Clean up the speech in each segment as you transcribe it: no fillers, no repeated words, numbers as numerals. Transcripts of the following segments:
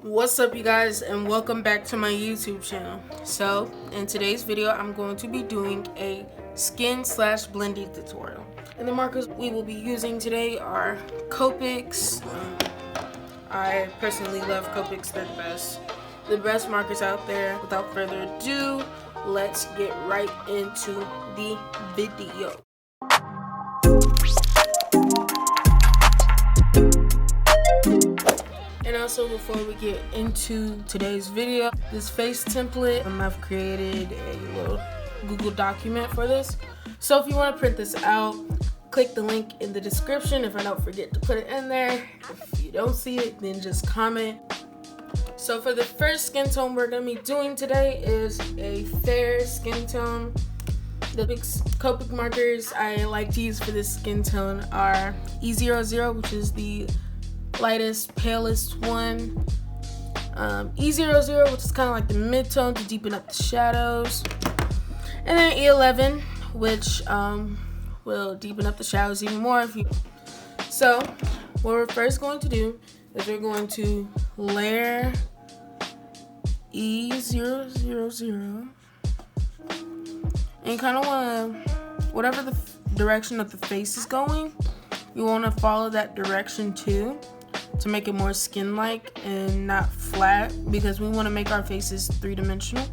What's up, you guys, and welcome back to my YouTube channel. So in today's video I'm going to be doing a skin/blending tutorial, and the markers we will be using today are Copics. I personally love Copics. They're the best markers out there. Without further ado, let's get right into the video. And also, before we get into today's video, this face template, I've created a little Google document for this. So if you want to print this out, click the link in the description if I don't forget to put it in there. If you don't see it, then just comment. So for the first skin tone we're going to be doing today is a fair skin tone. The big Copic markers I like to use for this skin tone are E00, which is the lightest, palest one. E00, which is kind of like the mid-tone to deepen up the shadows. And then E11, which will deepen up the shadows even more if you. So what we're first going to do is we're going to layer E000, and you kind of want to, whatever the direction of the face is going, you want to follow that direction too, to make it more skin-like and not flat, because we want to make our faces three-dimensional.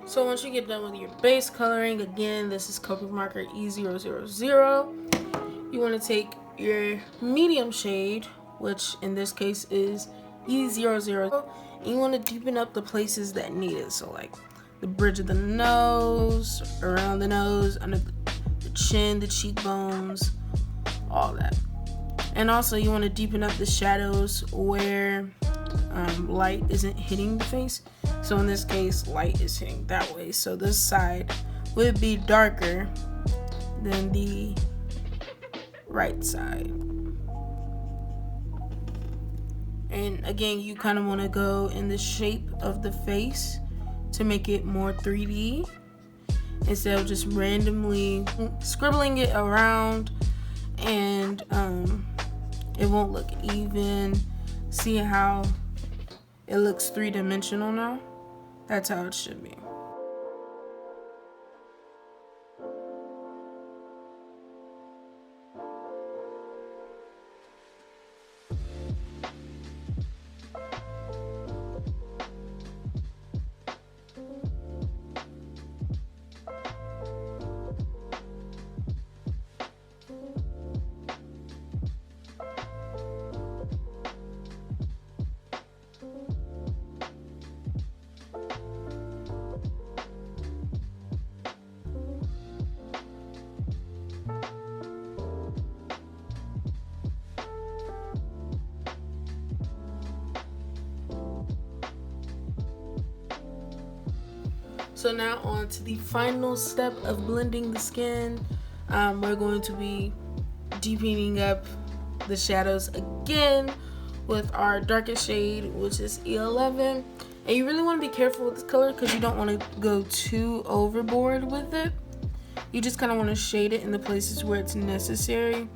So once you get done with your base coloring, again, this is Copic marker E000. You want to take your medium shade, which in this case is E00, and you want to deepen up the places that need it. So like the bridge of the nose, around the nose, under the chin, the cheekbones, all that. And also you want to deepen up the shadows where light isn't hitting the face. So in this case, light is hitting that way. So this side would be darker than the right side. And again, you kind of want to go in the shape of the face to make it more 3D, instead of just randomly scribbling it around, and it won't look even. See how it looks three-dimensional now? That's how it should be. So now on to the final step of blending the skin. We're going to be deepening up the shadows again with our darkest shade, which is E11. And you really want to be careful with this color because you don't want to go too overboard with it. You just kind of want to shade it in the places where it's necessary.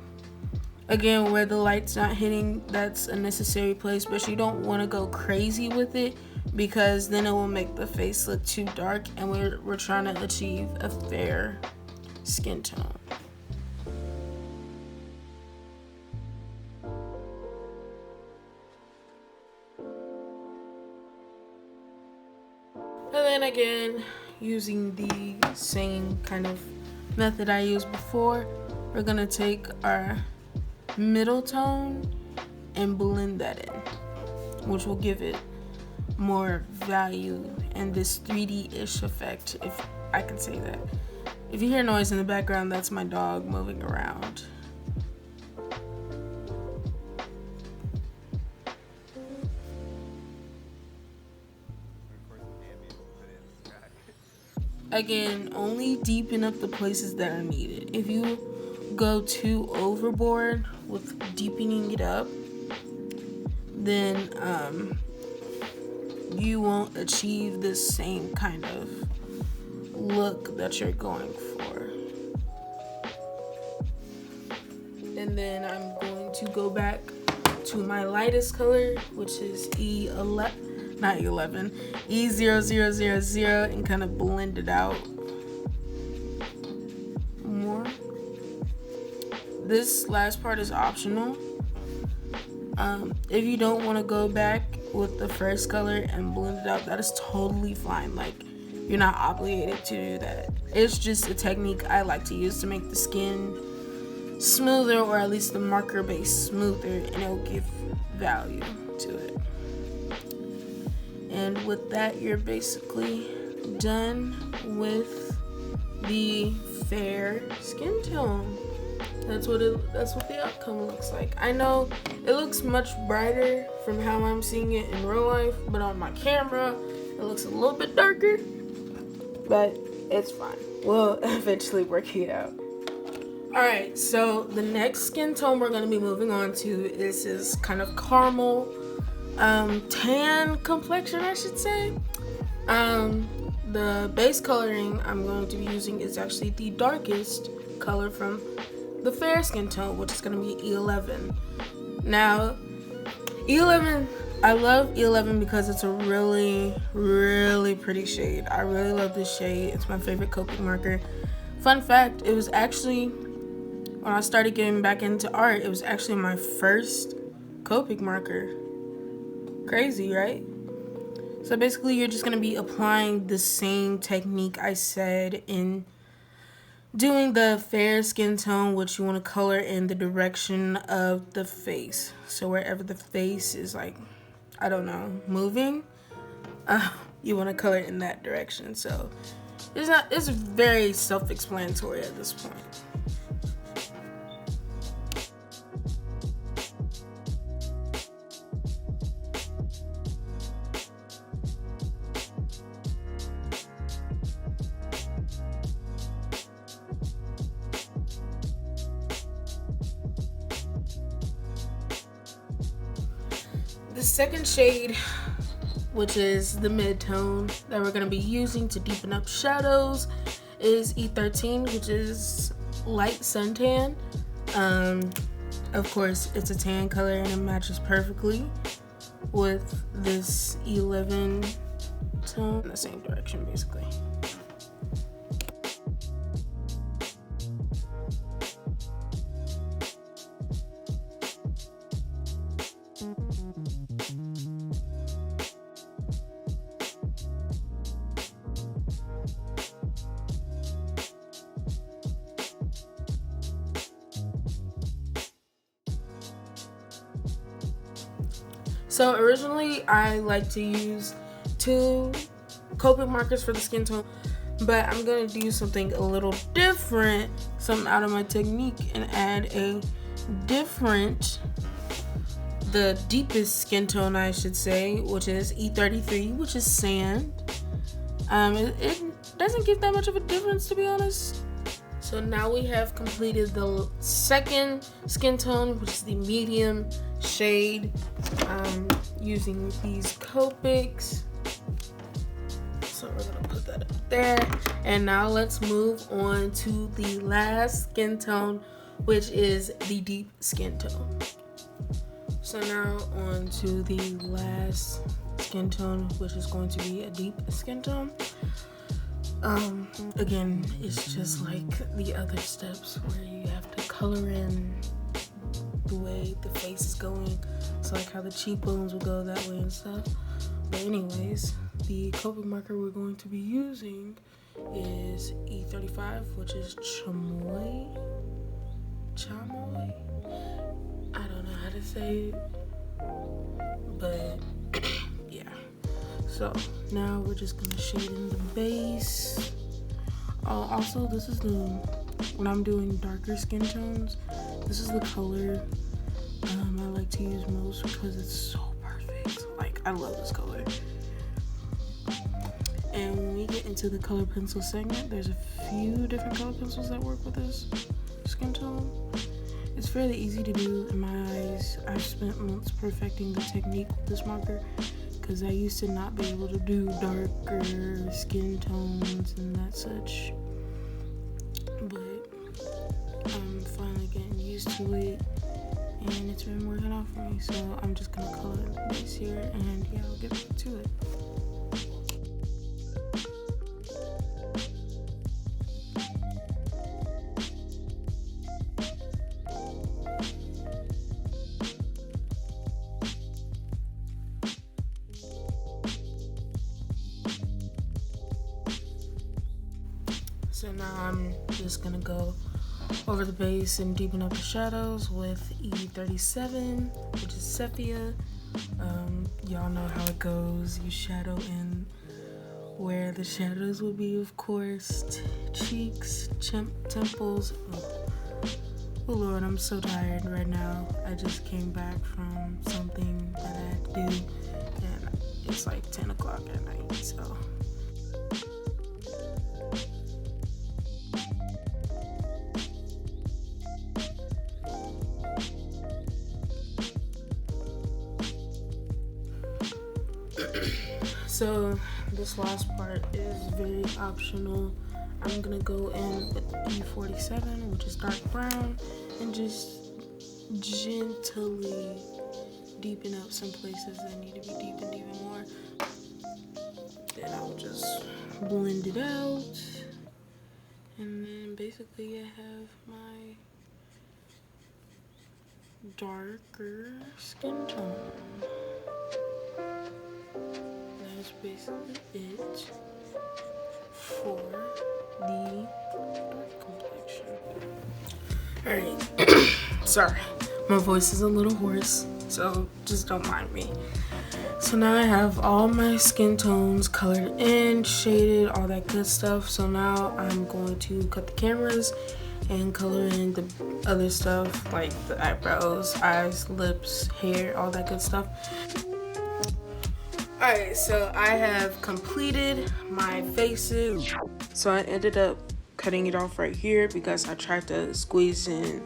Again, where the light's not hitting, that's a necessary place, but you don't want to go crazy with it, because then it will make the face look too dark, and we're trying to achieve a fair skin tone. And then again, using the same kind of method I used before, we're gonna take our middle tone and blend that in, which will give it more value and this 3D-ish effect, if I can say that. If you hear noise in the background, that's my dog moving around. Again, only deepen up the places that are needed. If you go too overboard with deepening it up, then you won't achieve the same kind of look that you're going for. And then I'm going to go back to my lightest color, which is E11, E0000, and kind of blend it out more. This last part is optional. If you don't want to go back with the first color and blend it out, that is totally fine. Like, you're not obligated to do that. It's just a technique I like to use to make the skin smoother, or at least the marker base smoother, and it will give value to it. And with that, you're basically done with the fair skin tone. That's what the outcome looks like. I know it looks much brighter from how I'm seeing it in real life, but on my camera it looks a little bit darker, but it's fine. We'll eventually work it out. Alright, so the next skin tone we're going to be moving on to is this kind of caramel tan complexion, I should say. The base coloring I'm going to be using is actually the darkest color from the fair skin tone, which is going to be E11. Now, E11, I love E11 because it's a really, really pretty shade. I really love this shade. It's my favorite Copic marker. Fun fact, it was actually, when I started getting back into art, it was actually my first Copic marker. Crazy, right? So basically, you're just going to be applying the same technique I said in doing the fair skin tone, which you want to color in the direction of the face. So wherever the face is, like, I don't know, moving, you want to color in that direction. So it's very self-explanatory at this point. The second shade, which is the mid-tone that we're going to be using to deepen up shadows, is E13, which is light suntan. Of course, it's a tan color and it matches perfectly with this 11 tone in the same direction, basically. So originally I like to use 2 Copic markers for the skin tone, but I'm going to do something a little different, something out of my technique, and add a different, the deepest skin tone I should say, which is E33, which is sand. It doesn't give that much of a difference, to be honest. So now we have completed the second skin tone, which is the medium shade, using these Copics. So we're gonna put that up there. And now let's move on to the last skin tone, which is the deep skin tone. So now on to the last skin tone, which is going to be a deep skin tone. Again, it's just like the other steps where you have to color in the way the face is going, so like how the cheekbones will go that way and stuff. But anyways, the Copic marker we're going to be using is E35, which is chamoy. I don't know how to say it, but yeah. So now we're just gonna shade in the base. Also, this is when I'm doing darker skin tones, this is the color I like to use most because it's so perfect. Like, I love this color. And when we get into the color pencil segment, there's a few different color pencils that work with this skin tone. It's fairly easy to do in my eyes. I've spent months perfecting the technique with this marker because I used to not be able to do darker skin tones and that such. But I'm finally getting used to it and it's been working out for me. So I'm just gonna color the base here and yeah, I'll get back to it. So now I'm just gonna go over the base and deepen up the shadows with E37, which is sepia. Y'all know how it goes. You shadow in where the shadows will be, of course. Cheeks, temples. Oh Lord, I'm so tired right now. I just came back from something that I had to do, and it's like 10 o'clock at night, so. So this last part is very optional. I'm gonna go in with E47, which is dark brown, and just gently deepen up some places that need to be deepened even more. Then I'll just blend it out, and then basically I have my darker skin tone. That's basically it for the dark complexion. Alright, sorry, my voice is a little hoarse, so just don't mind me. So now I have all my skin tones colored in, shaded, all that good stuff. So now I'm going to cut the cameras and color in the other stuff like the eyebrows, eyes, lips, hair, all that good stuff. Alright, so I have completed my faces. So I ended up cutting it off right here because I tried to squeeze in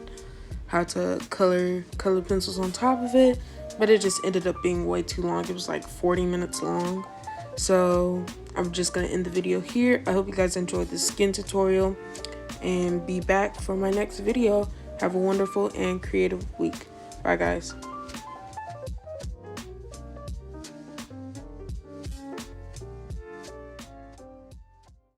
how to color pencils on top of it, but it just ended up being way too long. It was like 40 minutes long. So I'm just gonna end the video here. I hope you guys enjoyed this skin tutorial and be back for my next video. Have a wonderful and creative week. Bye guys.